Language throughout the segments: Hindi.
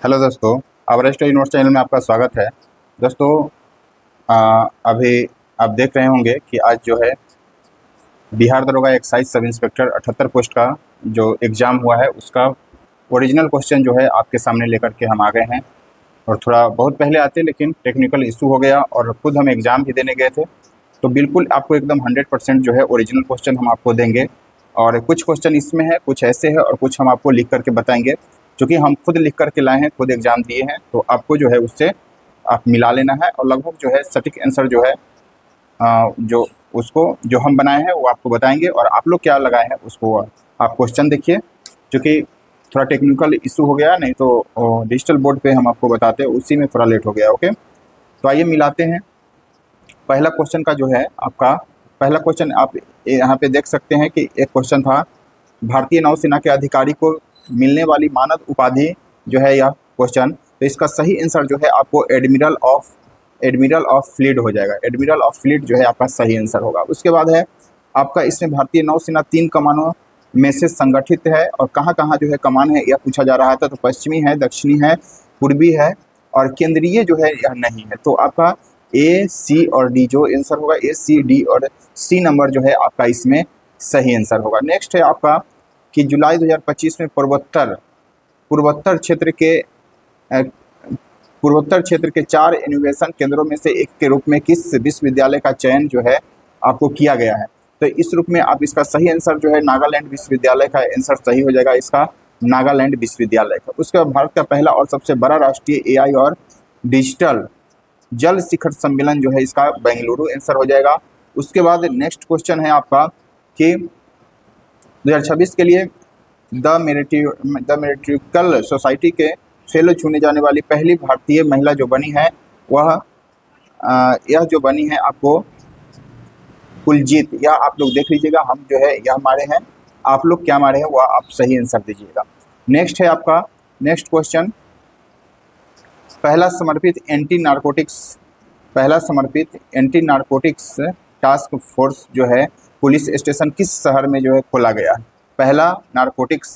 हेलो दोस्तों, अवरेस्ट यूनिवर्स चैनल में आपका स्वागत है। दोस्तों, अभी आप देख रहे होंगे कि आज जो है बिहार दरोगा एक्साइज सब इंस्पेक्टर 78 पोस्ट का जो एग्ज़ाम हुआ है उसका ओरिजिनल क्वेश्चन जो है आपके सामने लेकर के हम आ गए हैं। और थोड़ा बहुत पहले आते लेकिन टेक्निकल इशू हो गया और खुद हम एग्ज़ाम भी देने गए थे, तो बिल्कुल आपको एकदम 100% जो है ओरिजिनल क्वेश्चन हम आपको देंगे। और कुछ क्वेश्चन इसमें है, कुछ ऐसे है और कुछ हम आपको लिख करके बताएंगे। क्योंकि हम खुद लिख करके लाए हैं, खुद एग्ज़ाम दिए हैं, तो आपको जो है उससे आप मिला लेना है और लगभग जो है सटीक आंसर जो है जो उसको जो हम बनाए हैं वो आपको बताएंगे और आप लोग क्या लगाए हैं उसको आप क्वेश्चन देखिए। क्योंकि थोड़ा टेक्निकल इशू हो गया, नहीं तो डिजिटल बोर्ड पे हम आपको बताते, उसी में थोड़ा लेट हो गया। ओके, तो आइए मिलाते हैं। पहला क्वेश्चन का जो है आपका पहला क्वेश्चन आप यहाँ पे देख सकते हैं कि एक क्वेश्चन था, भारतीय नौसेना के अधिकारी को मिलने वाली मानद उपाधि जो है यह क्वेश्चन। तो इसका सही आंसर जो है आपको एडमिरल ऑफ फ्लीट हो जाएगा। एडमिरल ऑफ फ्लीट जो है आपका सही आंसर होगा। उसके बाद है आपका, इसमें भारतीय नौसेना 3 कमानों में से संगठित है और कहाँ कहाँ जो है कमान है यह पूछा जा रहा था। तो पश्चिमी है, दक्षिणी है, पूर्वी है और केंद्रीय जो है यह नहीं है। तो आपका ए, सी और डी जो आंसर होगा, ए, सी, डी और सी नंबर जो है आपका इसमें सही आंसर होगा। नेक्स्ट है आपका कि जुलाई 2025 में पूर्वोत्तर क्षेत्र के 4 इनोवेशन केंद्रों में से एक के रूप में किस विश्वविद्यालय का चयन जो है आपको किया गया है। तो इस रूप में आप इसका सही आंसर जो है नागालैंड विश्वविद्यालय का आंसर सही हो जाएगा, इसका नागालैंड विश्वविद्यालय का। उसके बाद भारत का पहला और सबसे बड़ा राष्ट्रीय एआई और डिजिटल जल शिखर सम्मेलन जो है इसका बेंगलुरु आंसर हो जाएगा। उसके बाद नेक्स्ट क्वेश्चन है आपका कि 2026 के लिए द मेरिटिकल सोसाइटी के फेलो चुने जाने वाली पहली भारतीय महिला जो बनी है वह यह जो बनी है आपको कुलजीत। यह आप लोग देख लीजिएगा, हम जो है यह मारे हैं, आप लोग क्या मारे हैं वह आप सही आंसर दीजिएगा। नेक्स्ट है आपका नेक्स्ट क्वेश्चन, पहला समर्पित एंटी नारकोटिक्स टास्क फोर्स जो है पुलिस स्टेशन किस शहर में जो है खोला गया है। पहला नारकोटिक्स।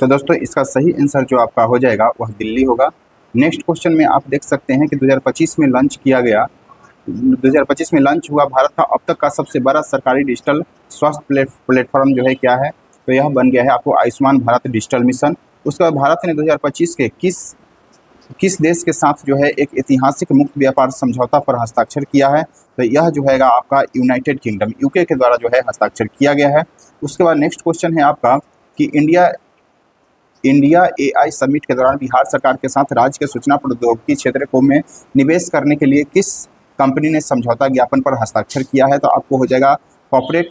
तो दोस्तों इसका सही आंसर जो आपका हो जाएगा वह दिल्ली होगा। नेक्स्ट क्वेश्चन में आप देख सकते हैं कि 2025 में लॉन्च किया गया 2025 में लॉन्च हुआ भारत का अब तक का सबसे बड़ा सरकारी डिजिटल स्वास्थ्य प्लेटफॉर्म जो है क्या है। तो यह बन गया है आपको आयुष्मान भारत डिजिटल मिशन। उसके बाद भारत ने 2025 के किस देश के साथ जो है एक ऐतिहासिक मुक्त व्यापार समझौता पर हस्ताक्षर किया है। तो यह जो है आपका यूनाइटेड किंगडम यूके के द्वारा जो है हस्ताक्षर किया गया है। उसके बाद नेक्स्ट क्वेश्चन है आपका कि इंडिया एआई समिट के दौरान बिहार सरकार के साथ राज्य के सूचना प्रौद्योगिकी क्षेत्र को में निवेश करने के लिए किस कंपनी ने समझौता ज्ञापन पर हस्ताक्षर किया है। तो आपको हो जाएगा कॉर्पोरेट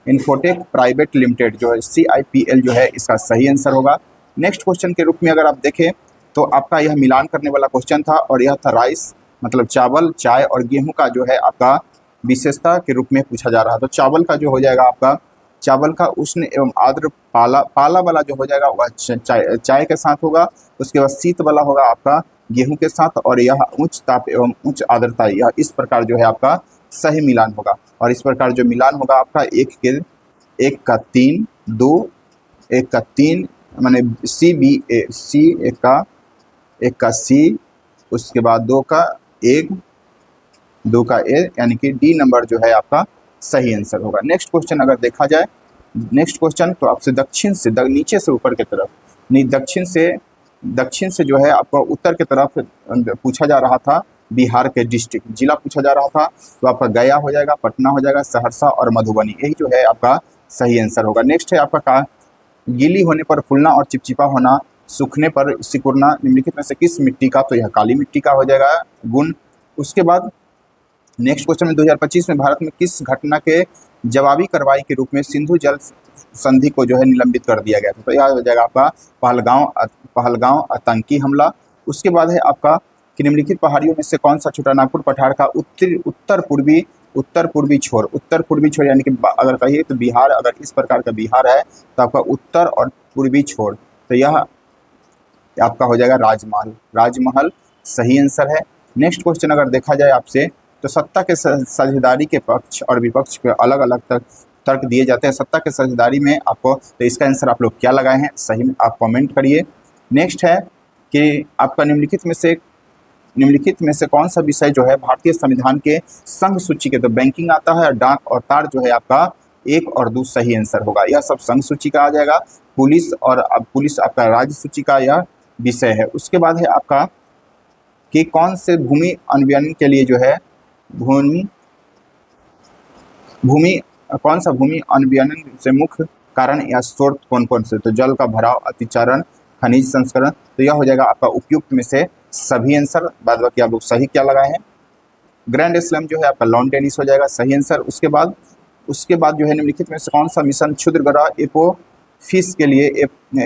इन्फोटेक प्राइवेट लिमिटेड जो है CIPL जो है इसका सही आंसर होगा। नेक्स्ट क्वेश्चन के रूप में अगर आप देखें तो आपका यह मिलान करने वाला क्वेश्चन था और यह था राइस मतलब चावल, चाय और गेहूं का जो है आपका विशेषता के रूप में पूछा जा रहा। तो चावल का जो हो जाएगा आपका चावल का उष्ण एवं आर्द्र पाला वाला जो हो जाएगा वह चाय के साथ होगा। उसके बाद शीत वाला होगा आपका गेहूं के साथ और यह उच्च ताप एवं उच्च आर्द्रता, यह इस प्रकार जो है आपका सही मिलान होगा। और इस प्रकार जो मिलान होगा आपका एक का 3, 2, 1 का 3 माने एक का C, उसके बाद 2 का 1, 2 का A, यानी कि D नंबर जो है आपका सही आंसर होगा। नेक्स्ट क्वेश्चन अगर देखा जाए, नेक्स्ट क्वेश्चन तो आपसे दक्षिण से नीचे से ऊपर की तरफ नहीं, दक्षिण से जो है आपका उत्तर की तरफ पूछा जा रहा था। बिहार के डिस्ट्रिक्ट जिला पूछा जा रहा था, तो आपका गया हो जाएगा, पटना हो जाएगा, सहरसा और मधुबनी, यही जो है आपका सही आंसर होगा। नेक्स्ट है आपका गीली होने पर फूलना और चिपचिपा होना, सूखने पर सिकुड़ना निम्नलिखित में से किस मिट्टी का। तो यह काली मिट्टी का हो जाएगा गुण। उसके बाद नेक्स्ट क्वेश्चन में 2025 में भारत में किस घटना के जवाबी कार्रवाई के रूप में सिंधु जल संधि को जो है निलंबित कर दिया गया था। तो यह हो जाएगा आपका पहलगांव आतंकी हमला। उसके बाद है आपका कि निम्नलिखित पहाड़ियों में से कौन सा छोटानागपुर पठार का उत्तर पूर्वी छोर यानी कि अगर कहिए तो बिहार, अगर इस प्रकार का बिहार है तो आपका उत्तर और पूर्वी छोर, तो यह आपका हो जाएगा राजमहल सही आंसर है। नेक्स्ट क्वेश्चन अगर देखा जाए आपसे तो सत्ता के साझेदारी के पक्ष और विपक्ष पे अलग अलग तक तर्क दिए जाते हैं सत्ता के साझेदारी में आपको, तो इसका आंसर आप लोग क्या लगाए हैं सही में आप कमेंट करिए। नेक्स्ट है कि आपका निम्नलिखित में से कौन सा विषय जो है भारतीय संविधान के संघ सूची के, तो बैंकिंग आता है, डाक और तार जो है आपका 1 और 2 सही आंसर होगा। यह सब संघ सूची का आ जाएगा। पुलिस और अब पुलिस आपका राज्य सूची का यह विषय है। उसके बाद है आपका कि कौन से भूमि अन्वयन के लिए जो है कौन सा भूमि अन्वयन से मुख्य कारण या स्रोत कौन कौन से, तो जल का भराव, अतिचारण, खनिज संस्करण, तो यह हो जाएगा आपका उपयुक्त में से सभी आंसर। बाद बाकी आप लोग सही क्या लगाए हैं, ग्रैंड स्लैम जो है आपका लॉन टेनिस हो जाएगा सही आंसर। उसके बाद जो है निम्नलिखित में से कौन सा मिशन क्षुद्र ग्रह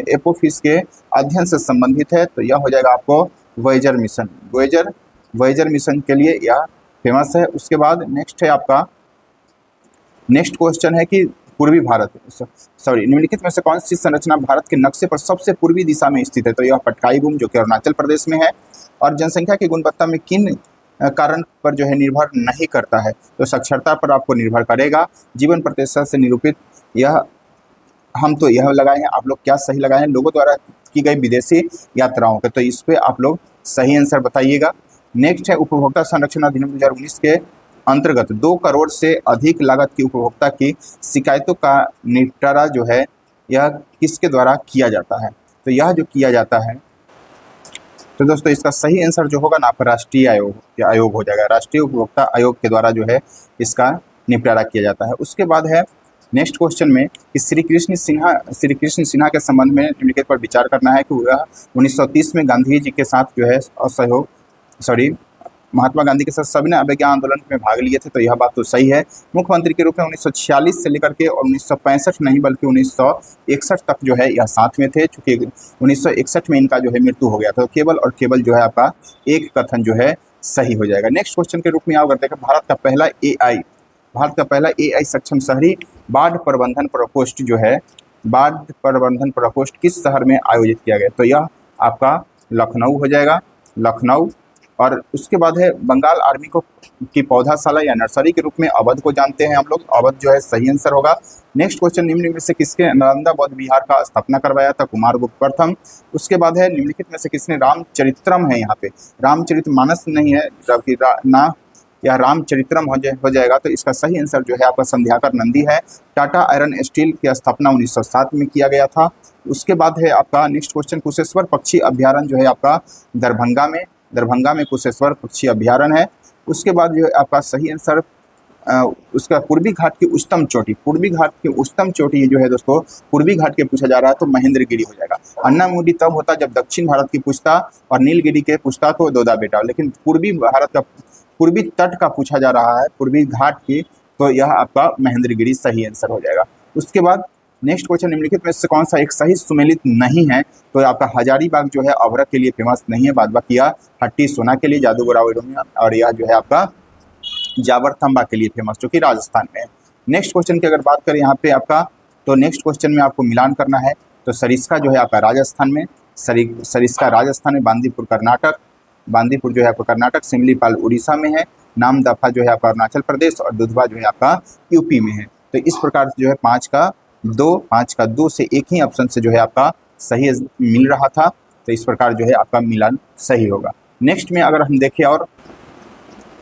एपोफिस के अध्ययन से संबंधित है, तो यह हो जाएगा आपको वॉयेजर मिशन। वॉयेजर मिशन के लिए यह फेमस है। उसके बाद नेक्स्ट क्वेश्चन है कि पूर्वी भारत निम्नलिखित में से कौन सी संरचना भारत के नक्शे पर सबसे पूर्वी दिशा में स्थित है, तो यह पटकाई बूम जो कि अरुणाचल प्रदेश में है। और जनसंख्या की गुणवत्ता में किन कारण पर जो है निर्भर नहीं करता है, तो साक्षरता पर आपको निर्भर करेगा। जीवन प्रतिशत से निरूपित, यह हम तो यह लगाए हैं, आप लोग क्या सही लगाए हैं, लोगों द्वारा की गई विदेशी यात्राओं के, तो इस पे आप लोग सही आंसर बताइएगा। नेक्स्ट है उपभोक्ता संरक्षण अधिनियम 2019 के अंतर्गत 2 करोड़ से अधिक लागत की उपभोक्ता की शिकायतों का निपटारा जो है यह किसके द्वारा किया जाता है, तो यह जो किया जाता है, तो दोस्तों इसका सही आंसर जो होगा ना आपका राष्ट्रीय आयोग हो जाएगा। राष्ट्रीय उपभोक्ता आयोग के द्वारा जो है इसका निपटारा किया जाता है। उसके बाद है नेक्स्ट क्वेश्चन में कि श्री कृष्ण सिन्हा के संबंध में निम्नलिखित पर विचार करना है कि वह 1930 में गांधी जी के साथ जो है महात्मा गांधी के साथ सविनय अवज्ञा आंदोलन में भाग लिए थे, तो यह बात तो सही है। मुख्यमंत्री के रूप में 1946 से लेकर के और 1965 नहीं बल्कि 1961 तक जो है यह साथ में थे, चूँकि 1961 में इनका जो है मृत्यु हो गया था, तो केवल और केवल जो है आपका एक कथन जो है सही हो जाएगा। नेक्स्ट क्वेश्चन के रूप में आप करते हैं भारत का पहला AI सक्षम शहरी बाढ़ प्रबंधन प्रकोष्ठ जो है किस शहर में आयोजित किया गया, तो यह आपका लखनऊ हो जाएगा, लखनऊ। और उसके बाद है बंगाल आर्मी की पौधाशाला या नर्सरी के रूप में अवध को जानते हैं हम लोग, अवध जो है सही आंसर होगा। नेक्स्ट क्वेश्चन, निम्न में से किसके नालंदा बौद्ध विहार का स्थापना करवाया था, कुमारगुप्त प्रथम। उसके बाद है निम्नलिखित में से किसने रामचरित्रम है, यहाँ पे रामचरितमानस नहीं है जबकि यह रामचरित्रम हो जाएगा, तो इसका सही आंसर जो है आपका संध्याकर नंदी है। टाटा आयरन स्टील की स्थापना 1907 में किया गया था। उसके बाद है आपका नेक्स्ट क्वेश्चन, कुशेश्वर पक्षी अभ्यारण्य जो है आपका दरभंगा में कुशेश्वर पक्षी अभ्यारण्य है। उसके बाद जो है आपका सही आंसर उसका पूर्वी घाट की उच्चतम चोटी जो है दोस्तों पूर्वी घाट के पूछा जा रहा है, तो महेंद्रगिरी हो जाएगा। अन्नामुडी तब होता जब दक्षिण भारत की पूछता और नीलगिरी के पूछता तो दोदा बेटा, लेकिन पूर्वी तट का पूछा जा रहा है, पूर्वी घाट की, तो यह आपका महेंद्रगिरी सही आंसर हो जाएगा। उसके बाद नेक्स्ट क्वेश्चन, निम्नलिखित में से कौन सा एक सही सुमेलित नहीं है, तो आपका हजारीबाग जो है अभ्रक के लिए फेमस नहीं है, बाद बाकी यह हट्टी सोना के लिए, जादूगरा और यह जो है आपका जाबर थंबा के लिए फेमस जो कि राजस्थान में है। नेक्स्ट क्वेश्चन की अगर बात करें यहाँ पे आपका, तो नेक्स्ट क्वेश्चन में आपको मिलान करना है, तो सरिस्का जो है आपका राजस्थान में, बांदीपुर जो है आपका कर्नाटक, सिमलीपाल उड़ीसा में है, नामदफा जो है आपका अरुणाचल प्रदेश और दुधवा जो है आपका यूपी में है। तो इस प्रकार से जो है 5 का 2 से एक ही ऑप्शन से जो है आपका सही मिल रहा था, तो इस प्रकार जो है आपका मिलान सही होगा। नेक्स्ट में अगर हम देखें और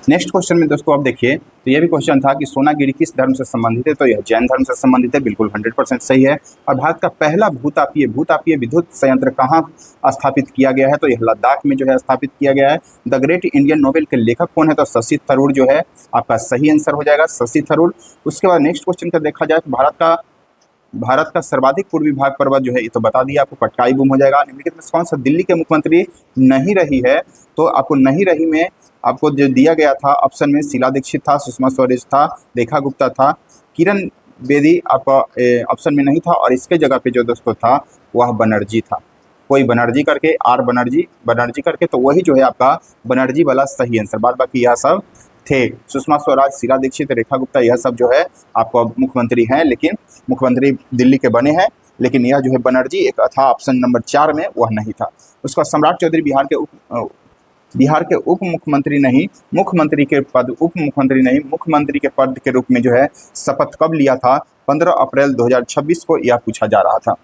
नेक्स्ट क्वेश्चन में दोस्तों आप देखिए, तो यह भी क्वेश्चन था कि सोनागिरी किस धर्म से संबंधित है, तो यह जैन धर्म से संबंधित है, बिल्कुल 100% सही है। और भारत का पहला भूतापीय विद्युत संयंत्र कहाँ स्थापित किया गया है, तो यह लद्दाख में जो है स्थापित किया गया है। द ग्रेट इंडियन नोवेल के लेखक कौन है, तो शशि थरूर जो है आपका सही आंसर हो जाएगा, शशि थरूर। उसके बाद नेक्स्ट क्वेश्चन का देखा जाए तो भारत का सर्वाधिक पूर्वी भाग पर्वत जो है ये तो बता दिया आपको, पटकाई बूम हो जाएगा। निम्नलिखित में कौन सा दिल्ली के मुख्यमंत्री नहीं रही है, तो आपको नहीं रही में आपको जो दिया गया था ऑप्शन में शीला दीक्षित था, सुषमा स्वराज था, रेखा गुप्ता था, किरण बेदी आपका ऑप्शन में नहीं था, और इसके जगह पे जो दोस्तों था वह बनर्जी था, कोई बनर्जी करके बनर्जी करके, तो वही जो है आपका बनर्जी वाला सही आंसर। बाद बाकी यह सब थे सुषमा स्वराज, शीला दीक्षित, रेखा गुप्ता, यह सब जो है आपको मुख्यमंत्री हैं, लेकिन मुख्यमंत्री दिल्ली के बने हैं, लेकिन यह जो है बनर्जी एक था ऑप्शन नंबर 4 में, वह नहीं था। उसका सम्राट चौधरी बिहार के उप मुख्यमंत्री नहीं, मुख्यमंत्री के पद के रूप में जो है शपथ कब लिया था, 15 अप्रैल 2026 को यह पूछा जा रहा था।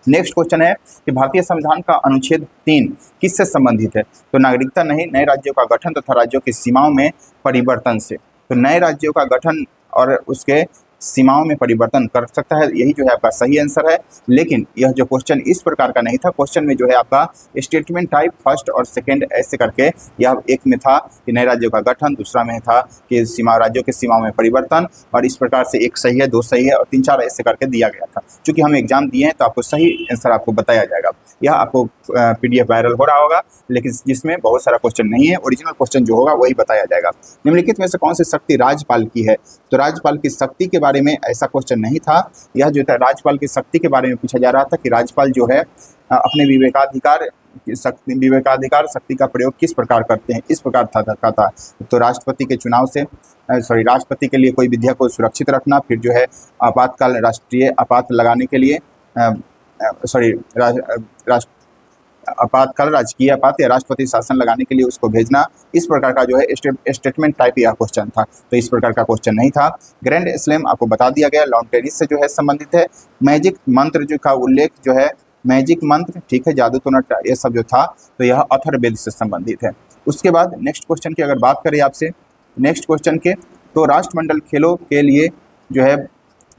नेक्स्ट क्वेश्चन है कि भारतीय संविधान का अनुच्छेद 3 किससे संबंधित है? तो नागरिकता नहीं, नए राज्यों का गठन तथा राज्यों की सीमाओं में परिवर्तन से। तो नए राज्यों का गठन और उसके सीमाओं में परिवर्तन कर सकता है, यही जो है आपका सही आंसर है। लेकिन यह जो क्वेश्चन इस प्रकार का नहीं था। क्वेश्चन में जो है आपका स्टेटमेंट टाइप फर्स्ट और सेकंड ऐसे करके, यह एक में था कि नए राज्यों का गठन, दूसरा में था कि राज्यों के सीमाओं में परिवर्तन, और इस प्रकार से एक सही है, दो सही है और 3-4 ऐसे करके दिया गया था। चूंकि हम एग्जाम दिए हैं तो आपको सही आंसर आपको बताया जाएगा। यह आपको PDF वायरल हो रहा होगा, लेकिन जिसमें बहुत सारा क्वेश्चन नहीं है, ओरिजिनल क्वेश्चन जो होगा वही बताया जाएगा। निम्नलिखित में से कौन सी शक्ति राज्यपाल की है? तो राज्यपाल की शक्ति के बारे में ऐसा क्वेश्चन नहीं था। यह जो था राज्यपाल की शक्ति के बारे में पूछा जा रहा था कि राज्यपाल जो है अपने विवेकाधिकार शक्ति का प्रयोग किस प्रकार करते हैं, इस प्रकार था। तो राष्ट्रपति के चुनाव से राष्ट्रपति के लिए कोई विधेयक को सुरक्षित रखना, फिर जो है आपातकाल राष्ट्रीय आपात लगाने के लिए आपातकाल राजकीय आपात या राष्ट्रपति शासन लगाने के लिए उसको भेजना, इस प्रकार का जो है स्टेटमेंट टाइप यह क्वेश्चन था। तो इस प्रकार का क्वेश्चन नहीं था। ग्रैंड स्लैम आपको बता दिया गया, लॉन टेनिस से जो है संबंधित है। मैजिक मंत्र जो का उल्लेख जो है, मैजिक मंत्र, ठीक है, जादू टोना, ये सब जो था तो यह अथर्ववेद से संबंधित है। उसके बाद नेक्स्ट क्वेश्चन की अगर बात करें आपसे, नेक्स्ट क्वेश्चन के, तो राष्ट्रमंडल खेलों के लिए जो है,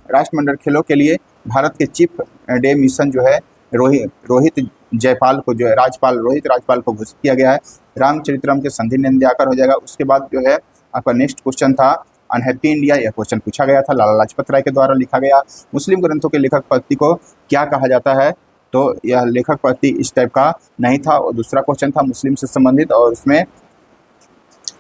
राष्ट्रमंडल खेलों के लिए भारत के चीफ डे मिशन जो है रोहित जयपाल को जो है रोहित राजपाल को घोषित किया गया है। रामचरितम के संधि निंदाकर हो जाएगा। उसके बाद जो है आपका नेक्स्ट क्वेश्चन था अनहैप्पी इंडिया, यह क्वेश्चन पूछा गया था, लाला लाजपत राय के द्वारा लिखा गया। मुस्लिम ग्रंथों के लेखक पत्ती को क्या कहा जाता है? तो यह लेखक पत्ती इस टाइप का नहीं था। और दूसरा क्वेश्चन था मुस्लिम से संबंधित और उसमें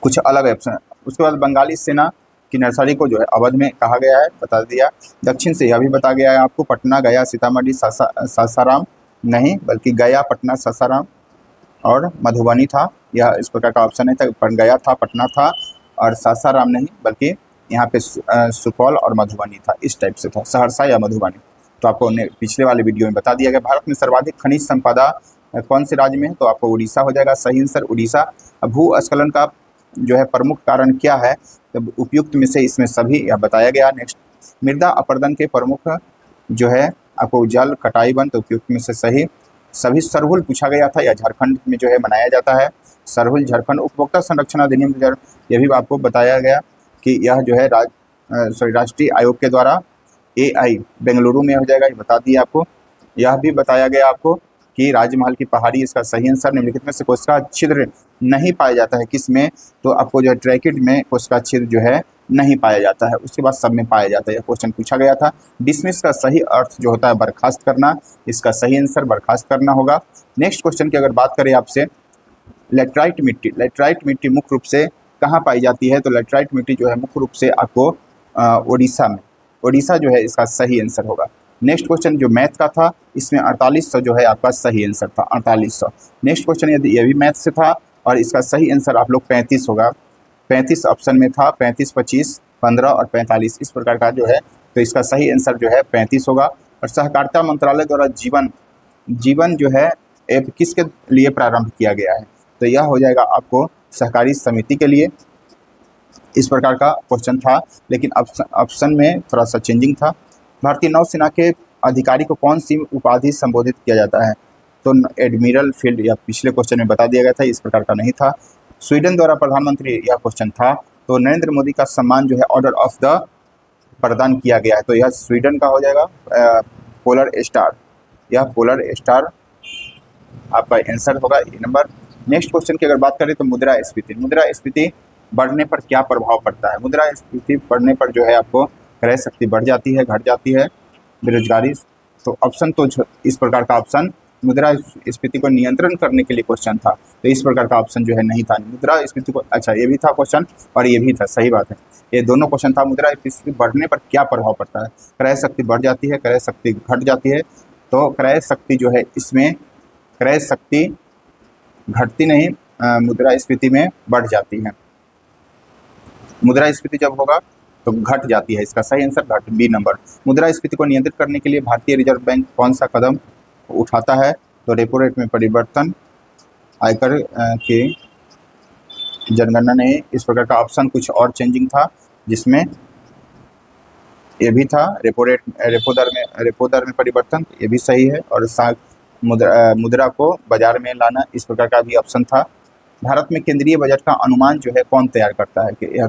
कुछ अलग ऑप्शन। उसके बाद बंगाली सेना की नर्सरी को जो है अवध में कहा गया है, बता दिया। दक्षिण से यह भी बता गया है आपको, पटना, गया, सीतामढ़ी, सासाराम नहीं बल्कि गया, पटना, सासाराम और मधुबनी था। यह इस प्रकार का ऑप्शन नहीं था, गया था, पटना था और सासाराम नहीं बल्कि यहाँ पे सुपौल और मधुबनी था, इस टाइप से था, सहरसा या मधुबनी। तो आपको पिछले वाले वीडियो में बता दिया गया। भारत में सर्वाधिक खनिज संपदा कौन से राज्य में है? तो आपको उड़ीसा हो जाएगा, सही आंसर उड़ीसा। भूस्खलन का जो है प्रमुख कारण क्या है? तो उपयुक्त में से इसमें सभी यह बताया गया। नेक्स्ट, मृदा अपरदन के प्रमुख जो है आपको जल, कटाई, वन, तो उपयुक्त में से सही सभी। सरहुल पूछा गया था, यह झारखंड में जो है मनाया जाता है, सरहुल झारखंड। उपभोक्ता संरक्षण अधिनियम 2000, यह भी आपको बताया गया कि यह जो है राष्ट्रीय आयोग के द्वारा AI बेंगलुरु में हो जाएगा, ये बता दिया आपको। यह भी बताया गया आपको कि राजमहल की पहाड़ी इसका सही आंसर। निम्नलिखित में से कोशिका छिद्र नहीं पाया जाता है किस में? तो आपको जो है ट्रैकिड में कोशिका छिद्र जो है नहीं पाया जाता है, उसके बाद सब में पाया जाता है, यह क्वेश्चन पूछा गया था। डिसमिस का सही अर्थ जो होता है बर्खास्त करना, इसका सही आंसर बर्खास्त करना होगा। नेक्स्ट क्वेश्चन की अगर बात करें आपसे, लेटराइट मिट्टी मुख्य रूप से कहाँ पाई जाती है? तो लेटराइट मिट्टी जो है मुख्य रूप से आपको उड़ीसा में, उड़ीसा जो है इसका सही आंसर होगा। नेक्स्ट क्वेश्चन जो मैथ का था, इसमें 4800 जो है आपका सही आंसर था, 4800। नेक्स्ट क्वेश्चन यदि ये भी मैथ से था और इसका सही आंसर आप लोग 35 होगा, 35 ऑप्शन में था, 35, 25, 15 और 45 इस प्रकार का जो है, तो इसका सही आंसर जो है 35 होगा। और सहकारिता मंत्रालय द्वारा जीवन जो है ऐप किसके लिए प्रारंभ किया गया है? तो यह हो जाएगा आपको सहकारी समिति के लिए, इस प्रकार का क्वेश्चन था, लेकिन ऑप्शन में थोड़ा सा चेंजिंग था। भारतीय नौसेना के अधिकारी को कौन सी उपाधि संबोधित किया जाता है? तो एडमिरल फील्ड, या पिछले क्वेश्चन में बता दिया गया था, इस प्रकार का नहीं था। स्वीडन द्वारा प्रधानमंत्री, यह क्वेश्चन था, तो नरेंद्र मोदी का सम्मान जो है ऑर्डर ऑफ द प्रदान किया गया है, तो यह स्वीडन का हो जाएगा। पोलर स्टार, यह पोलर स्टार आपका आंसर होगा ये नंबर। नेक्स्ट क्वेश्चन की अगर बात करें तो मुद्रास्फीति बढ़ने पर क्या प्रभाव पड़ता है? मुद्रास्फीति बढ़ने पर जो है आपको क्रय शक्ति बढ़ जाती है, घट जाती है, बेरोजगारी। तो ऑप्शन तो इस प्रकार का ऑप्शन मुद्रास्फीति को नियंत्रण करने के लिए क्वेश्चन था, तो इस प्रकार का ऑप्शन जो है नहीं था। मुद्रास्फीति को, अच्छा ये भी था क्वेश्चन और ये भी था, सही बात है, ये दोनों क्वेश्चन था। मुद्रास्फीति बढ़ने पर क्या प्रभाव पड़ता है? क्रय शक्ति बढ़ जाती है, क्रय शक्ति घट जाती है। तो क्रय शक्ति जो है, इसमें क्रय शक्ति घटती नहीं, मुद्रास्फीति में बढ़ जाती है। मुद्रास्फीति जब होगा तो घट जाती है, इसका सही आंसर घट, बी नंबर। मुद्रास्फीति को नियंत्रित करने के लिए भारतीय रिजर्व बैंक कौन सा कदम उठाता है? तो रेपो रेट में परिवर्तन, आयकर की जनगणना नहीं, इस प्रकार का ऑप्शन कुछ और चेंजिंग था, जिसमें ये भी था। रेपो दर में परिवर्तन, ये भी सही है। और मुद्रा को बाजार में लाना, इस प्रकार का भी ऑप्शन था। भारत में केंद्रीय बजट का अनुमान जो है कौन तैयार करता है, कि यह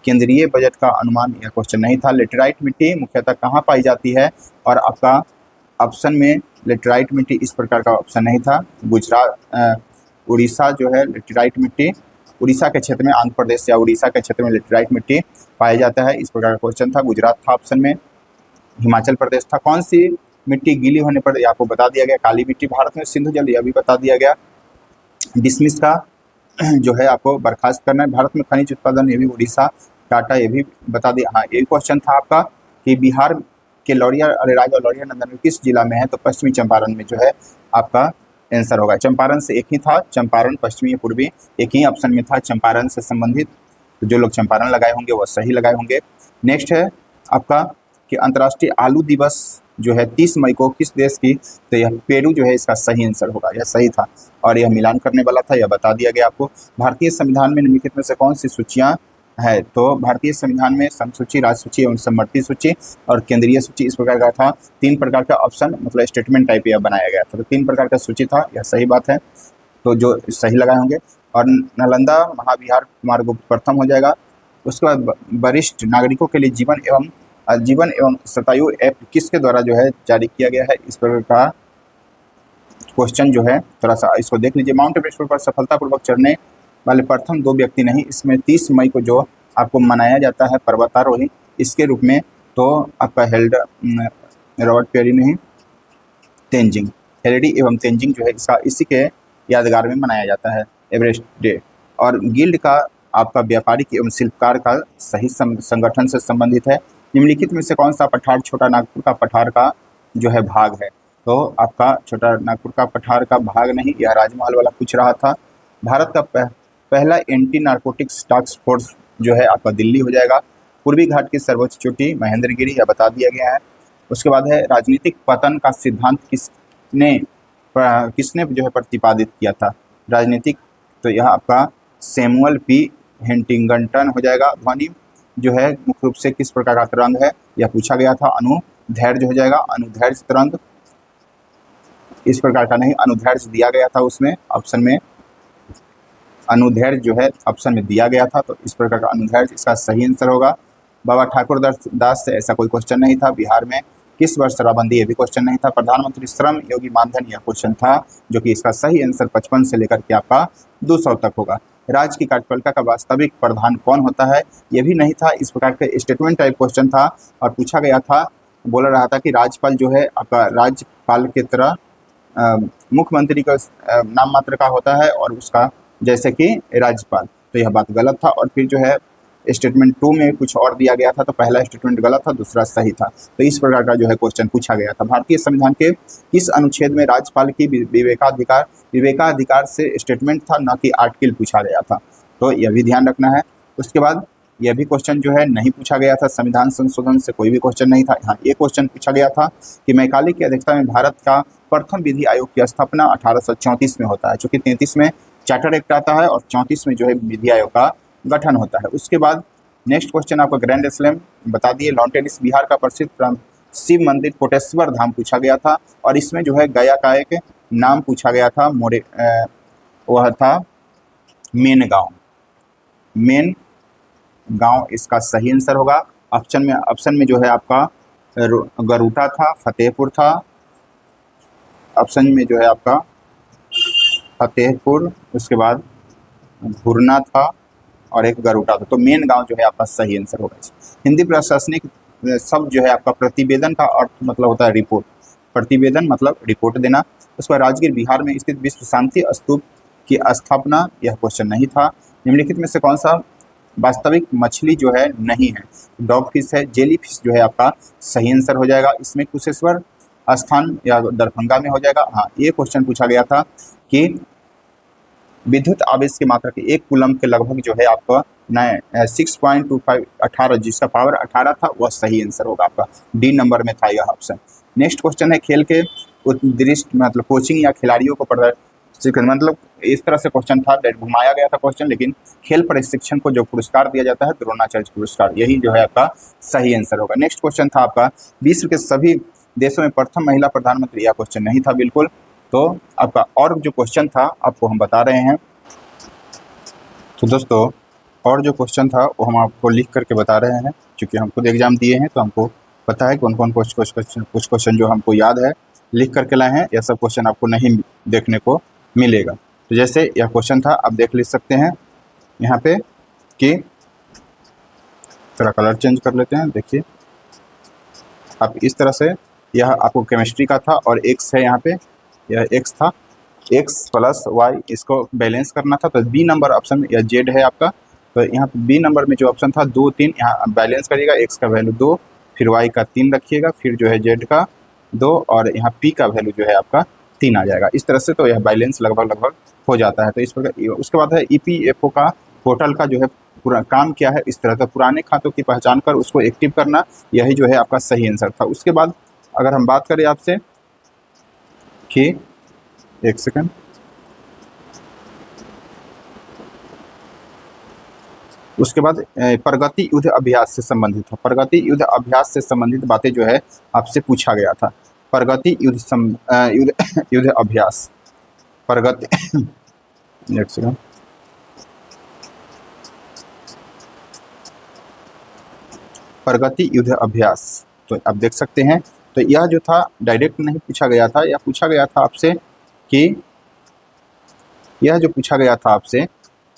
केंद्रीय बजट का अनुमान, यह क्वेश्चन नहीं था। लेटेराइट मिट्टी मुख्यतः कहाँ पाई जाती है, और आपका ऑप्शन में लेटेराइट मिट्टी इस प्रकार का ऑप्शन नहीं था। गुजरात, उड़ीसा जो है लेटेराइट मिट्टी, उड़ीसा के क्षेत्र में, आंध्र प्रदेश या उड़ीसा के क्षेत्र में लेटेराइट मिट्टी पाया जाता है, इस प्रकार का क्वेश्चन था। गुजरात था ऑप्शन में। हिमाचल प्रदेश था। कौन सी मिट्टी गीली होने पर, आपको बता दिया गया, काली मिट्टी। भारत में सिंधु जल, यह भी बता दिया गया। डिसमिस का जो है आपको बर्खास्त करना है। भारत में खनिज उत्पादन, ये भी उड़ीसा, टाटा, ये भी बता दिया। हाँ, ये क्वेश्चन था आपका कि बिहार के लौरिया, अरेराज और लौरिया नंदन किस जिला में है, तो पश्चिमी चंपारण में जो है आपका आंसर होगा। चंपारण से एक ही था, चंपारण पश्चिमी पूर्वी एक ही ऑप्शन में था चंपारण से संबंधित। तो जो लोग चंपारण लगाए होंगे वो सही लगाए होंगे। नेक्स्ट है आपका कि अंतर्राष्ट्रीय आलू दिवस जो है 30 मई को किस देश की, तो यह पेरू जो है इसका सही आंसर होगा, यह सही था। और यह मिलान करने वाला था, यह बता दिया गया आपको। भारतीय संविधान में निम्नलिखित में से कौन सी सूचियाँ है, तो भारतीय संविधान में संसूची, राज्य सूची एवं समवर्ती सूची और केंद्रीय सूची, इस प्रकार का था। 3 प्रकार का ऑप्शन, मतलब स्टेटमेंट टाइप यह बनाया गया था। तो 3 प्रकार का सूची था, यह सही बात है। तो जो सही लगाए होंगे। और नालंदा महाविहार कुमार गुप्त प्रथम हो जाएगा। उसके बाद वरिष्ठ नागरिकों के लिए जीवन एवं शतायु ऐप किसके द्वारा जो है जारी किया गया है, इस प्रकार का क्वेश्चन जो है थोड़ा सा इसको देख लीजिए। माउंट एवरेस्ट पर सफलतापूर्वक चढ़ने वाले प्रथम 2 व्यक्ति नहीं, इसमें 30 मई को जो आपको मनाया जाता है पर्वतारोही, इसके रूप में, तो आपका रॉबर्ट पेरी नहीं, तेंजिंग, हेरेडी एवं तेंजिंग जो है इसका इसी के यादगार में मनाया जाता है एवरेस्ट डे। और गिल्ड का आपका व्यापारिक एवं शिल्पकार का सही संगठन से संबंधित है। निम्नलिखित में से कौन सा पठार छोटा नागपुर का पठार का जो है भाग है, तो आपका छोटा नागपुर का पठार का भाग नहीं, यह राजमहल वाला पूछ रहा था। भारत का पहला एंटी नारकोटिक्स टास्क फोर्स जो है आपका दिल्ली हो जाएगा। पूर्वी घाट की सर्वोच्च चोटी महेंद्रगिरी, यह बता दिया गया है। उसके बाद है राजनीतिक पतन का सिद्धांत किसने जो है प्रतिपादित किया था, राजनीतिक, तो यह आपका सैमुअल पी हेंटिंगटन हो जाएगा। ध्वनि जो है मुख्य रूप से किस प्रकार का तरंग है, यह पूछा गया था। अनुदैर्ध्य हो जाएगा, अनुदैर्ध्य तरंग, इस प्रकार का नहीं, अनुदैर्ध्य दिया गया था उसमें ऑप्शन में, अनुदैर्ध्य जो है ऑप्शन में दिया गया था, तो इस प्रकार का अनुदैर्ध्य इसका सही आंसर होगा। बाबा ठाकुर दास से ऐसा कोई क्वेश्चन नहीं था। बिहार में किस वर्ष शराबबंदी, ये भी क्वेश्चन नहीं था। प्रधानमंत्री श्रम योगी मानधन, यह क्वेश्चन था, जो कि इसका सही आंसर 55 से लेकर के आपका 200 तक होगा। राज्य की कार्यपालिका का वास्तविक प्रधान कौन होता है, यह भी नहीं था। इस प्रकार के स्टेटमेंट टाइप क्वेश्चन था और पूछा गया था, बोल रहा था कि राज्यपाल जो है आपका राज्यपाल की तरह मुख्यमंत्री का नाम मात्र का होता है और उसका जैसे कि राज्यपाल, तो यह बात गलत था। और फिर जो है स्टेटमेंट 2 में कुछ और दिया गया था, तो पहला स्टेटमेंट गलत था, दूसरा सही था। तो इस प्रकार का जो है क्वेश्चन पूछा गया था। भारतीय संविधान के किस अनुच्छेद में राज्यपाल की विवेकाधिकार से स्टेटमेंट था, न कि आर्टिकल पूछा गया था, तो यह भी ध्यान रखना है। उसके बाद यह भी क्वेश्चन जो है नहीं पूछा गया था, संविधान संशोधन से कोई भी क्वेश्चन नहीं था। हाँ, ये क्वेश्चन पूछा गया था कि मैकाले की अध्यक्षता में भारत का प्रथम विधि आयोग की स्थापना 1834 में होता है, चूँकि 33 में चार्टर एक्ट आता है और 34 में जो है विधि आयोग का गठन होता है। उसके बाद नेक्स्ट क्वेश्चन आपका ग्रैंड स्लैम बता दिए। लॉन टेनिस, बिहार का प्रसिद्ध शिव मंदिर कोटेश्वर धाम पूछा गया था, और इसमें जो है गया का एक नाम पूछा गया था, वह था मेन गांव इसका सही आंसर होगा। ऑप्शन में जो है आपका गरुटा था, फतेहपुर था, ऑप्शन में जो है आपका फतेहपुर, उसके बाद घुरना था और एक गरुटा था, तो मेन गांव जो है आपका सही आंसर होगा। हिंदी प्रशासनिक शब्द जो है आपका प्रतिवेदन का अर्थ मतलब होता है रिपोर्ट, प्रतिवेदन मतलब रिपोर्ट देना। उसके बाद राजगीर बिहार में स्थित विश्व शांति स्तूप की स्थापना, यह क्वेश्चन नहीं था। निम्नलिखित में से कौन सा वास्तविक मछली जो है नहीं है, डॉग फिश है, जेली फिश जो है आपका सही आंसर हो जाएगा। इसमें कुशेश्वर स्थान या दरभंगा में हो जाएगा। हाँ, ये क्वेश्चन पूछा गया था कि विद्युत आवेश की मात्रा के 1 कूलम के लगभग जो है आपका 6.25 18, जिसका पावर 18 था, वह सही आंसर होगा आपका। डी नंबर में था यह ऑप्शन। नेक्स्ट क्वेश्चन है खेल के दृष्टि मतलब कोचिंग या खिलाड़ियों को मतलब इस तरह से क्वेश्चन था, घुमाया गया था क्वेश्चन, लेकिन खेल प्रशिक्षण को जो पुरस्कार दिया जाता है द्रोणाचार्य पुरस्कार, यही जो है आपका सही आंसर होगा। नेक्स्ट क्वेश्चन था आपका, विश्व के सभी देशों में प्रथम महिला प्रधानमंत्री, यह क्वेश्चन नहीं था बिल्कुल। तो आपका और जो क्वेश्चन था आपको हम बता रहे हैं। तो दोस्तों और जो क्वेश्चन था वो हम आपको लिख करके बता रहे हैं, क्योंकि हम खुद एग्जाम दिए हैं तो हमको पता है कौन कौन कुछ क्वेश्चन जो हमको याद है लिख करके लाए हैं, यह सब क्वेश्चन आपको नहीं देखने को मिलेगा। तो जैसे यह क्वेश्चन था, आप देख लिख सकते हैं यहाँ पे कि थोड़ा कलर चेंज कर लेते हैं। देखिए आप इस तरह से, यह आपको केमिस्ट्री का था और एक्स है यहाँ पे, यह एक्स था, एक्स प्लस वाई, इसको बैलेंस करना था। तो बी नंबर ऑप्शन या जेड है आपका, तो यहाँ पे बी नंबर में जो ऑप्शन था 2 3, यहाँ बैलेंस करिएगा, एक्स का वैल्यू 2, फिर वाई का 3 रखिएगा, फिर जो है जेड का 2 और यहाँ पी का वैल्यू जो है आपका 3 आ जाएगा। इस तरह से तो यह बैलेंस लगभग हो जाता है। तो इस प्रकार उसके बाद है EPFO का पोर्टल का जो है पूरा काम क्या है, इस तरह का पुराने खातों की पहचान कर उसको एक्टिव करना, यही जो है आपका सही आंसर था। उसके बाद अगर हम बात करें आपसे कि एक सेकंड, उसके बाद प्रगति युद्ध अभ्यास से संबंधित था। प्रगति युद्ध अभ्यास से संबंधित बातें जो है आपसे पूछा गया था। प्रगति युद्ध अभ्यास, प्रगति एक सेकंड, प्रगति युद्ध अभ्यास, तो आप देख सकते हैं। तो यह जो था डायरेक्ट नहीं पूछा गया था, यह पूछा गया था आपसे कि यह जो पूछा गया था आपसे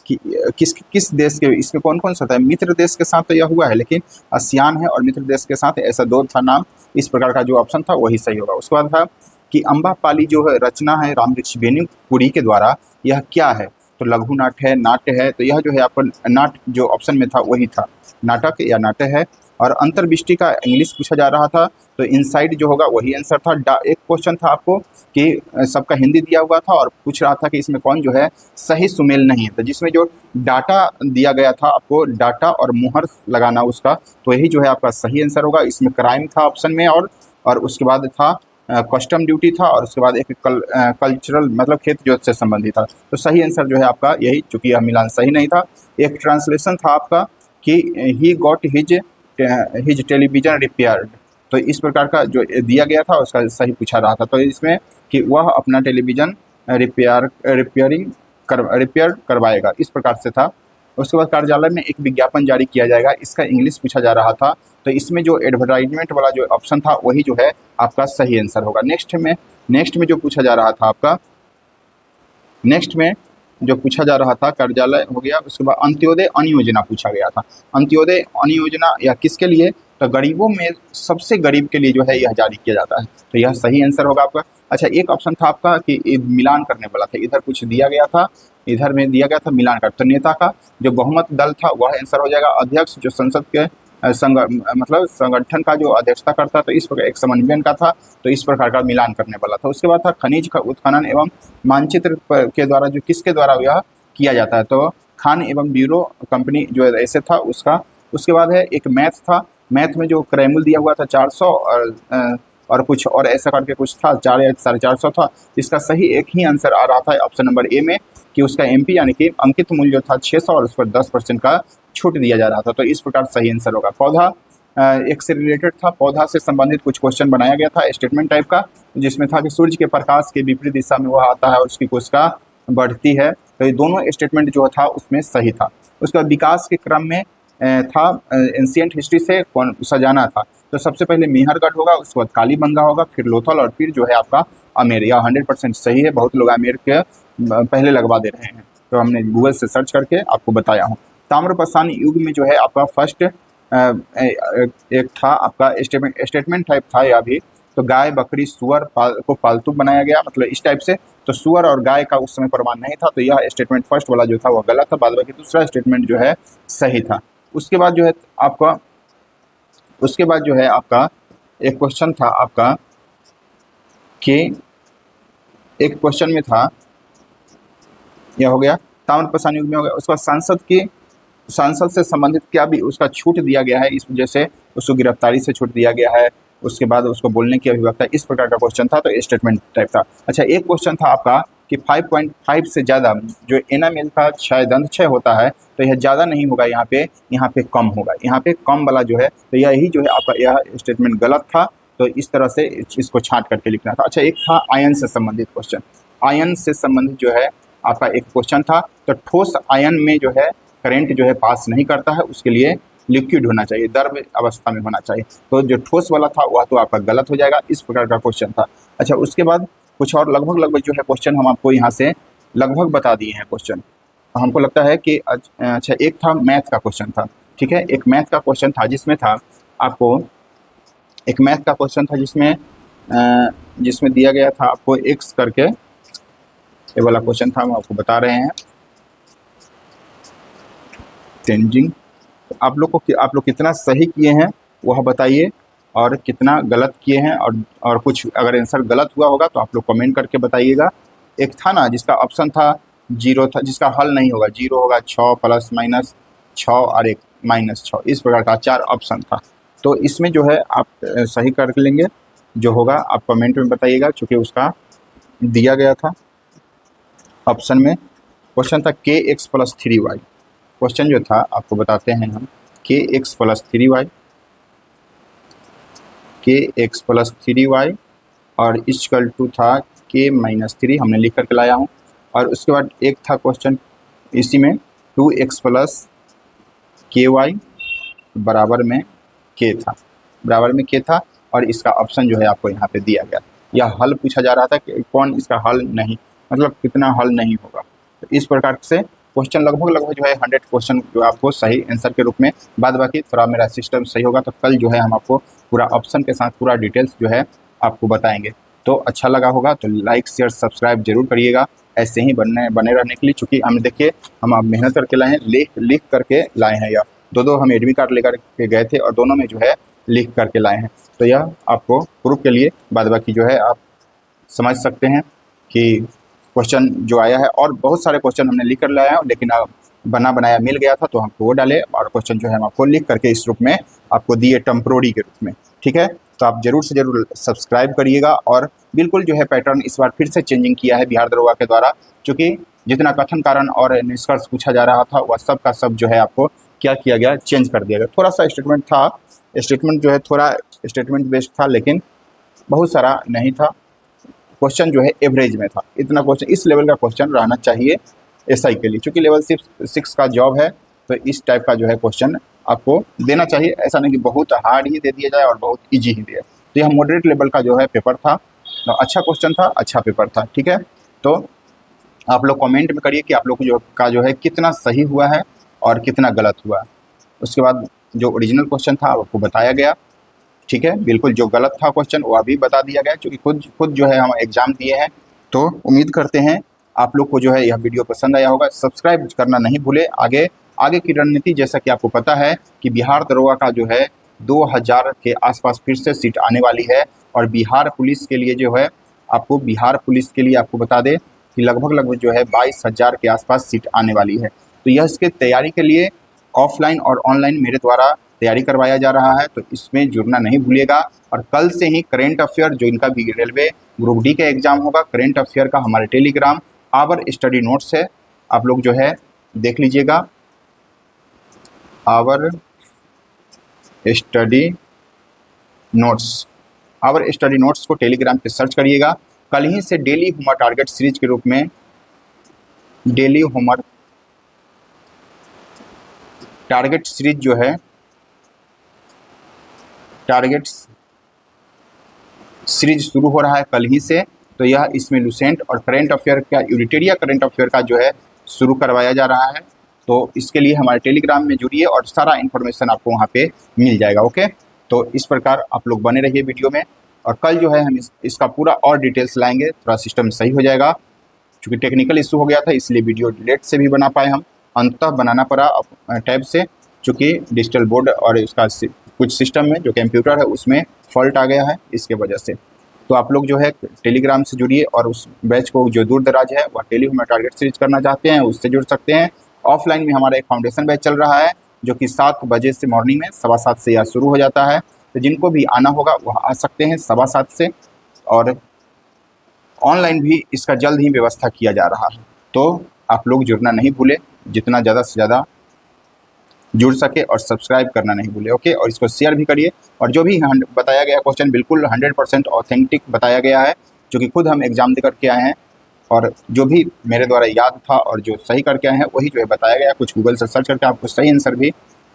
कि किस देश के, इसमें कौन कौन सा था, मित्र देश के साथ तो यह हुआ है, लेकिन आसियान है और मित्र देश के साथ, ऐसा 2 था नाम, इस प्रकार का जो ऑप्शन था वही सही होगा। उसके बाद था कि अम्बापाली जो है रचना है रामवृक्ष बेनीपुरी के द्वारा, यह क्या है, तो लघु नाट्य है, नाट्य है, तो यह जो है आपका नाट्य जो ऑप्शन में था वही था, नाटक या नाट्य है। और अंतर्दृष्टि का इंग्लिश पूछा जा रहा था, तो इनसाइड जो होगा वही आंसर था। एक क्वेश्चन था आपको कि सबका हिंदी दिया हुआ था और पूछ रहा था कि इसमें कौन जो है सही सुमेल नहीं है, तो जिसमें जो डाटा दिया गया था आपको डाटा और मुहर लगाना उसका, तो यही जो है आपका सही आंसर होगा। इसमें क्राइम था ऑप्शन में, और उसके बाद था कस्टम ड्यूटी था, और उसके बाद एक कल्चरल मतलब खेत जोत से संबंधित था। तो सही आंसर जो है आपका यही, चूँकि यह मिलान सही नहीं था। एक ट्रांसलेशन था आपका कि he got his television repaired, तो इस प्रकार का जो दिया गया था उसका सही पूछा रहा था। तो इसमें कि वह अपना टेलीविज़न रिपेयर करवाएगा, इस प्रकार से था। उसके बाद कार्यालय में एक विज्ञापन जारी किया जाएगा, इसका इंग्लिश पूछा जा रहा था, तो इसमें जो एडवर्टाइजमेंट वाला जो ऑप्शन था वही जो है आपका सही आंसर होगा। नेक्स्ट में जो पूछा जा रहा था आपका, नेक्स्ट में जो पूछा जा रहा था कार्यालय हो गया। उसके बाद अंत्योदय अन्न योजना पूछा गया था। अंत्योदय अन्न योजना या किसके लिए, तो गरीबों में सबसे गरीब के लिए जो है यह जारी किया जाता है, तो यह सही आंसर होगा आपका। अच्छा, एक ऑप्शन था आपका कि मिलान करने वाला था, इधर कुछ दिया गया था, इधर में दिया गया था मिलान कर, तो नेता का जो बहुमत दल था वह आंसर हो जाएगा। अध्यक्ष जो संसद के मतलब संगठन का जो अध्यक्षता करता, तो इस प्रकार एक समन्वयन का था, तो इस प्रकार का मिलान करने वाला था। उसके बाद था खनिज का उत्खनन एवं मानचित्र के द्वारा, जो किसके द्वारा यह किया जाता है, तो खान एवं ब्यूरो कंपनी जो ऐसे था उसका। उसके बाद है एक मैथ था, मैथ में जो क्रैमुल दिया हुआ था 400 और कुछ और ऐसा करके कुछ था, 4 या 450 था। इसका सही एक ही आंसर आ रहा था ऑप्शन नंबर ए में कि उसका MP यानी कि अंकित मूल्य जो था 600 और उस पर 10% का छूट दिया जा रहा था, तो इस प्रकार सही आंसर होगा। पौधा एक से रिलेटेड था, पौधा से संबंधित कुछ क्वेश्चन बनाया गया था स्टेटमेंट टाइप का, जिसमें था कि सूर्य के प्रकाश के विपरीत दिशा में वह आता है और उसकी कोशिका बढ़ती है, तो ये दोनों स्टेटमेंट जो था उसमें सही था। उसके बाद विकास के क्रम में था एंशिएंट हिस्ट्री से कौन सजाना था, तो सबसे पहले मेहरगढ़ होगा, उसके बाद कालीबंगा होगा, फिर लोथल और फिर जो है आपका आमेर। यह 100% सही है, बहुत लोग आमेर के पहले लगवा दे रहे हैं, तो हमने गूगल से सर्च करके आपको बताया हूँ। ताम्रपाषाण युग में जो है आपका फर्स्ट एक था आपका स्टेटमेंट टाइप था यह भी, तो गाय बकरी सुअर को पालतू बनाया गया, मतलब इस टाइप से। तो सुअर और गाय का उस समय प्रमाण नहीं था, तो यह स्टेटमेंट फर्स्ट वाला जो था वह गलत था, बाद बाकी दूसरा स्टेटमेंट जो है सही था। उसके बाद जो है आपका एक क्वेश्चन था आपका कि एक क्वेश्चन में था, यह हो गया ताम्रपाषाण युग में हो गया। उसका सांसद से संबंधित क्या भी उसका छूट दिया गया है, इस वजह से उसको गिरफ्तारी से छूट दिया गया है, उसके बाद उसको बोलने की अभिव्यक्ति, इस प्रकार का क्वेश्चन था, तो स्टेटमेंट टाइप था। अच्छा, एक क्वेश्चन था आपका कि 5.5 से ज़्यादा जो एनामेल का क्षय दंत क्षय होता है तो यह ज़्यादा नहीं होगा, यहाँ पे कम होगा, यहाँ पे कम वाला जो है तो यही जो है आपका यह स्टेटमेंट गलत था। तो इस तरह से इसको छांट करके लिखना था। अच्छा, एक था आयन से संबंधित क्वेश्चन। आयन से संबंधित जो है आपका एक क्वेश्चन था, तो ठोस आयन में जो है करंट जो है पास नहीं करता है, उसके लिए लिक्विड होना चाहिए, द्रव अवस्था में होना चाहिए। तो जो ठोस वाला था वह तो आपका गलत हो जाएगा, इस प्रकार का क्वेश्चन था। अच्छा, उसके बाद कुछ और लगभग जो है क्वेश्चन हम आपको यहाँ से लगभग बता दिए हैं क्वेश्चन। हमको लगता है कि अच्छा, एक था मैथ का क्वेश्चन था, ठीक है, एक मैथ का क्वेश्चन था जिसमें था आपको एक मैथ का क्वेश्चन था जिसमें दिया गया था आपको x करके, ये वाला क्वेश्चन था, हम आपको बता रहे हैं चेंजिंग। आप लोग कितना सही किए हैं वह बताइए और कितना गलत किए हैं, और कुछ अगर आंसर गलत हुआ होगा तो आप लोग कमेंट करके बताइएगा। एक था ना जिसका ऑप्शन था 0 था, जिसका हल नहीं होगा, 0 होगा, 6 प्लस माइनस 6 और 1 माइनस 6, इस प्रकार का 4 ऑप्शन था। तो इसमें जो है आप सही कर लेंगे, जो होगा आप कमेंट में बताइएगा, चूँकि उसका दिया गया था ऑप्शन में। क्वेश्चन था kx प्लस 3y। क्वेश्चन जो था आपको बताते हैं हम, kx plus 3y, kx plus 3y और इक्वल टू था k माइनस 3, हमने लिख करके लाया हूँ। और उसके बाद एक था क्वेश्चन इसी में 2x प्लस ky बराबर में k था, और इसका ऑप्शन जो है आपको यहाँ पे दिया गया। यह हल पूछा जा रहा था कि कौन इसका हल नहीं, मतलब कितना हल नहीं होगा। तो इस प्रकार से क्वेश्चन लगभग जो है 100 क्वेश्चन जो आपको सही आंसर के रूप में, बाद बाकी थोड़ा मेरा सिस्टम सही होगा तो कल जो है हम आपको पूरा ऑप्शन के साथ पूरा डिटेल्स जो है आपको बताएंगे। तो अच्छा लगा होगा तो लाइक शेयर सब्सक्राइब जरूर करिएगा, ऐसे ही बने रहने के लिए। चूँकि हम देखिए हम आप मेहनत करके लाए हैं, लिख करके लाए हैं, या दो हम एडमिट कार्ड लेकर के गए थे और दोनों में जो है लिख करके लाए हैं। तो यह आपको प्रूफ के लिए, बाद बाकी जो है आप समझ सकते हैं कि क्वेश्चन जो आया है, और बहुत सारे क्वेश्चन हमने लिख कर लाया है, लेकिन बना बनाया मिल गया था तो हमको वो डाले, और क्वेश्चन जो है हम आपको लिख करके इस रूप में आपको दिए, टेम्पोररी के रूप में, ठीक है। तो आप जरूर से जरूर सब्सक्राइब करिएगा। और बिल्कुल जो है पैटर्न इस बार फिर से चेंजिंग किया है बिहार दरोगा के द्वारा, क्योंकि जितना कथन कारण और निष्कर्ष पूछा जा रहा था वह सब का सब जो है आपको क्या किया गया, चेंज कर दिया गया। थोड़ा सा स्टेटमेंट था, स्टेटमेंट जो है थोड़ा स्टेटमेंट बेस्ड था, लेकिन बहुत सारा नहीं था। क्वेश्चन जो है एवरेज में था। इतना क्वेश्चन, इस लेवल का क्वेश्चन रहना चाहिए एसआई के लिए, क्योंकि लेवल 6 का जॉब है, तो इस टाइप का जो है क्वेश्चन आपको देना चाहिए। ऐसा नहीं कि बहुत हार्ड ही दे दिया जाए और बहुत ईजी ही दिया। तो यह मॉडरेट लेवल का जो है पेपर था, तो अच्छा क्वेश्चन था, अच्छा पेपर था, ठीक है। तो आप लोग कमेंट में करिए कि आप लोग जो है कितना सही हुआ है और कितना गलत हुआ है। उसके बाद जो ओरिजिनल क्वेश्चन था आपको बताया गया, ठीक है। बिल्कुल जो गलत था क्वेश्चन वो अभी बता दिया गया, क्योंकि खुद जो है हम एग्ज़ाम दिए हैं। तो उम्मीद करते हैं आप लोग को जो है यह वीडियो पसंद आया होगा। सब्सक्राइब करना नहीं भूले। आगे की रणनीति, जैसा कि आपको पता है कि बिहार दरोगा का जो है 2000 के आसपास फिर से सीट आने वाली है, और बिहार पुलिस के लिए जो है आपको बता दें कि लगभग जो है 22,000 के आसपास सीट आने वाली है। तो यह इसके तैयारी के लिए ऑफलाइन और ऑनलाइन मेरे द्वारा तैयारी करवाया जा रहा है, तो इसमें जुड़ना नहीं भूलिएगा। और कल से ही करेंट अफेयर, जो इनका भी रेलवे ग्रुप डी का एग्ज़ाम होगा, करेंट अफेयर का हमारे टेलीग्राम आवर स्टडी नोट्स है, आप लोग जो है देख लीजिएगा। आवर स्टडी नोट्स को टेलीग्राम पे सर्च करिएगा। कल ही से डेली होमवर्क टारगेट सीरीज के रूप में, डेली होमवर्क टारगेट सीरीज जो है, टारगेट सीरीज शुरू हो रहा है कल ही से। तो यह इसमें लुसेंट और करेंट अफेयर का, यूनिटेरिया करेंट अफेयर का जो है शुरू करवाया जा रहा है। तो इसके लिए हमारे टेलीग्राम में जुड़िए और सारा इन्फॉर्मेशन आपको वहाँ पे मिल जाएगा, ओके। तो इस प्रकार आप लोग बने रहिए वीडियो में, और कल जो है हम इसका पूरा और डिटेल्स लाएंगे, थोड़ा सिस्टम सही हो जाएगा। चूँकि टेक्निकल इशू हो गया था, इसलिए वीडियो लेट से भी बना पाए हम, अंततः बनाना पड़ा टैब से, चूँकि डिजिटल बोर्ड और इसका कुछ सिस्टम में जो कंप्यूटर है उसमें फॉल्ट आ गया है, इसके वजह से। तो आप लोग जो है टेलीग्राम से जुड़िए, और उस बैच को जो दूर दराज है वह टेली होमवर्क टारगेट सीरीज करना चाहते हैं उससे जुड़ सकते हैं। ऑफलाइन में हमारा एक फाउंडेशन बैच चल रहा है, जो कि 7 बजे से मॉर्निंग में 7:15 से यह शुरू हो जाता है। तो जिनको भी आना होगा वह आ सकते हैं 7:15 से। और ऑनलाइन भी इसका जल्द ही व्यवस्था किया जा रहा है। तो आप लोग जुड़ना नहीं भूलें, जितना ज़्यादा से ज़्यादा जुड़ सके और सब्सक्राइब करना नहीं भूले। ओके, और इसको शेयर भी करिए। और जो भी बताया गया क्वेश्चन बिल्कुल 100% ऑथेंटिक बताया गया है, जो कि खुद हम एग्ज़ाम दे करके आए हैं, और जो भी मेरे द्वारा याद था और जो सही करके आए हैं वही जो है बताया गया। कुछ गूगल से सर्च करके आपको सही आंसर भी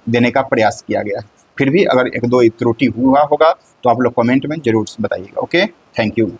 देने का प्रयास किया गया है। फिर भी अगर एक दो त्रुटि हुआ होगा तो आप लोग कमेंट में ज़रूर बताइएगा। Okay, thank you.